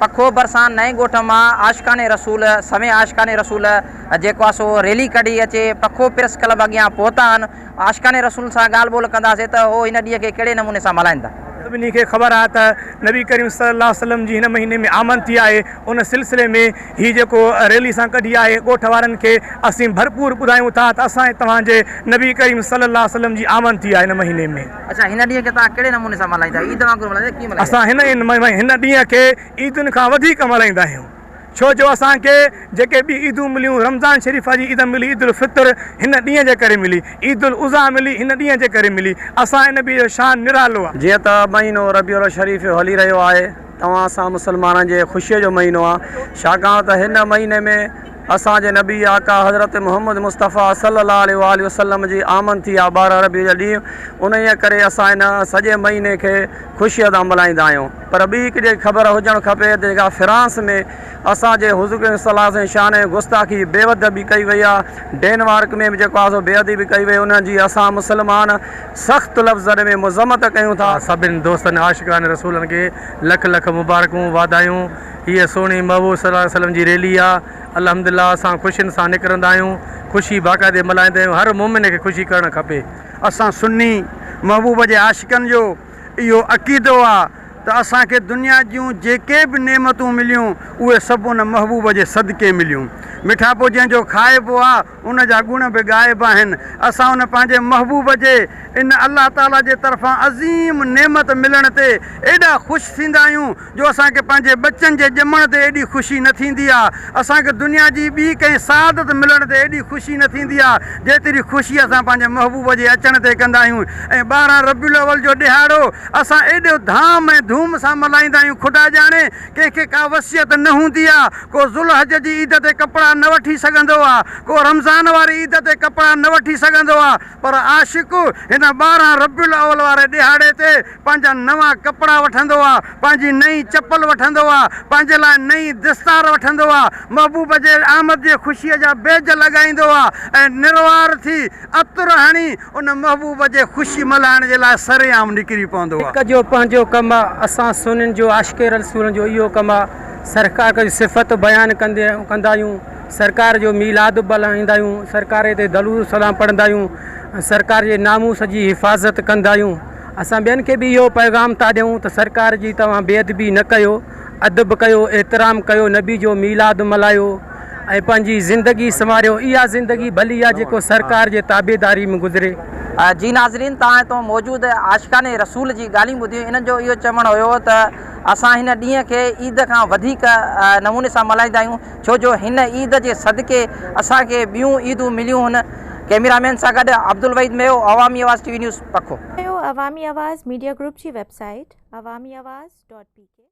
पखो बरसां नए ॻोठ मां आशिकाने रसूल समें आशिकाने रसूल जेको आहे सो रैली कढी अचे पखो प्रेस क्लब अॻियां पहुता आहिनि। आशिकाने रसूल सां ॻाल्हि ॿोल कंदासीं त हो हिन ॾींहं खे कहिड़े नमूने सां मल्हाईंदा। सभिनी खे ख़बर आहे त नबी करीम सल्लल्लाहु अलैहि वसल्लम जी हिन महीने में आमद थी आहे। उन सिलसिले में हीअ जेको रैली सां कढी आहे ॻोठ वारनि खे असीं भरपूर ॿुधायूं था त असां तव्हांजे नबी करीम सल्लल्लाहु अलैहि वसल्लम जी आमद थी आहे हिन महीने में। अच्छा, हिन ॾींहं खे तव्हां कहिड़े नमूने सां मल्हाईंदा? ईद वांगुरु मल्हाईंदा कीअं मल्हाईंदा? असां हिन ॾींहं खे ईदुनि खां वधीक मल्हाईंदा आहियूं, छो जो असांखे जेके बि ईदूं मिलियूं, रमज़ान शरीफ़ जी ईद मिली, ईद उल फितर हिन ॾींहं जे करे मिली, ईद उल उज़ा मिली हिन ॾींहं जे करे मिली। असां हिन बि जो शान निरालो आहे। जीअं त महीनो रबीउल शरीफ़ हली रहियो आहे, तव्हां असां मुसलमाननि जे ख़ुशीअ जो महीनो आहे, छाकाणि त हिन महीने में असांजे नबी आका हज़रत मोहम्मद मुस्तफ़ा सल्लल्लाहु अलैहि वसल्लम जी आमद थी आहे 12 रबी जो ॾींहुं। उन करे असां हिन सॼे महीने खे ख़ुशीअ सां मल्हाईंदा आहियूं। पर ॿी हिकु ख़बर हुजणु खपे त जेका फ्रांस में असांजे हुज़ूर सल्लल्लाहु अलैहि शान गुस्ताखी बेवद बि कई वई आहे, डेनमार्क में बि जेको आहे सो बेअदबी बि कई वई, उनजी असां मुसलमान सख़्तु लफ़्ज़नि में मुज़म्मत कयूं था। सभिनी दोस्तनि आशिकान रसूलनि खे लख लख मुबारकूं वाधायूं। हीअ सुहिणी महबूब सल्लल्लाहु अलैहि वसल्लम जी रैली आहे। अल्हम्दुलिल्लाह असां ख़ुशियुनि सां निकिरंदा आहियूं, ख़ुशी बाक़ाइदे मल्हाईंदा आहियूं। हर मोमिन खे ख़ुशी करणु खपे। असां सुन्नी महबूब जे आशिकनि जो इहो अक़ीदो आहे त असांखे दुनिया जूं जेके बि नेमतूं मिलियूं उहे सभु उन महबूब जे सदके मिलियूं। मिठापो जंहिंजो खाइबो आहे उन जा गुण बि ग़ाइबु आहिनि। असां उन पंहिंजे महबूब जे इन अल्लाह ताला जे तरफ़ां अज़ीम नेमत मिलण ते एॾा ख़ुशि थींदा आहियूं जो असांखे पंहिंजे बचनि जे ॼमण ते एॾी ख़ुशी न थींदी आहे। असांखे दुनिया जी ॿी कंहिं सादत मिलण ते एॾी ख़ुशी न थींदी आहे जेतिरी ख़ुशी असां पंहिंजे महबूब जे अचण ते कंदा आहियूं। ऐं 12 रबीउल अव्वल जो ॾिहाड़ो असां एॾो धाम ऐं धूम सां मल्हाईंदा आहियूं। ख़ुदा ॼाणे कंहिंखे का वसियत न हूंदी आहे, को ज़ुल्हज जी ईद ते कपिड़ा न वठी सघंदो आहे, को रमज़ान वारी ईद ते कपिड़ा न वठी सघंदो आहे, पर आशिक़ हिन 12 रबीउल अव्वल वारे ॾिहाड़े ते पंहिंजा नवां कपिड़ा वठंदो आहे, पंहिंजी नई चपल वठंदो आहे, पंहिंजे लाइ नई दस्तार वठंदो आहे, महबूब जे आमद जे ख़ुशीअ जा बेज लॻाईंदो आहे ऐं निर्वार थी अतर हणी उन महबूब जे ख़ुशी मल्हाइण जे लाइ सरेआम निकिरी पवंदो आहे। हिकु जो पंहिंजो कमु आहे, असां सुन्नियुनि जो आशिक़े रसूल जो इहो कमु आहे। सरकार जी सिफ़त बयानु कंदा आहियूं, सरकार जो मीलाद मल्हाईंदा आहियूं, सरकार ते दरूद सलाम पढ़ंदा आहियूं, सरकार जे नामूस जी हिफ़ाज़त कंदा आहियूं। असां ॿियनि खे बि इहो पैगाम था ॾियूं त सरकार जी तव्हां बेअदबी न कयो, अदब कयो, एतिराम कयो, नबी जो मीलाद मल्हायो ऐं पंहिंजी ज़िंदगी संवारियो। इहा ज़िंदगी भली आहे जेको सरकार जे ताबेदारी में गुज़रे। जी नाज़रीन, तव्हां हितां मौजूदु आशिकाने रसूल जी ॻाल्हियूं ॿुधियूं। इन जो इहो चवणु हुयो त असां हिन ॾींहं खे ईद खां वधीक नमूने सां मल्हाईंदा आहियूं, छो जो हिन ईद जे सदके असांखे ॿियूं ईदूं मिलियूं हुन। कैमरामैन सां गॾु अब्दुल वहीद मेयो, अवामी आवाज़ TV न्यूज़ पखो। अवामी आवाज़ मीडिया ग्रुप जी वेबसाइट awamiawaz.pk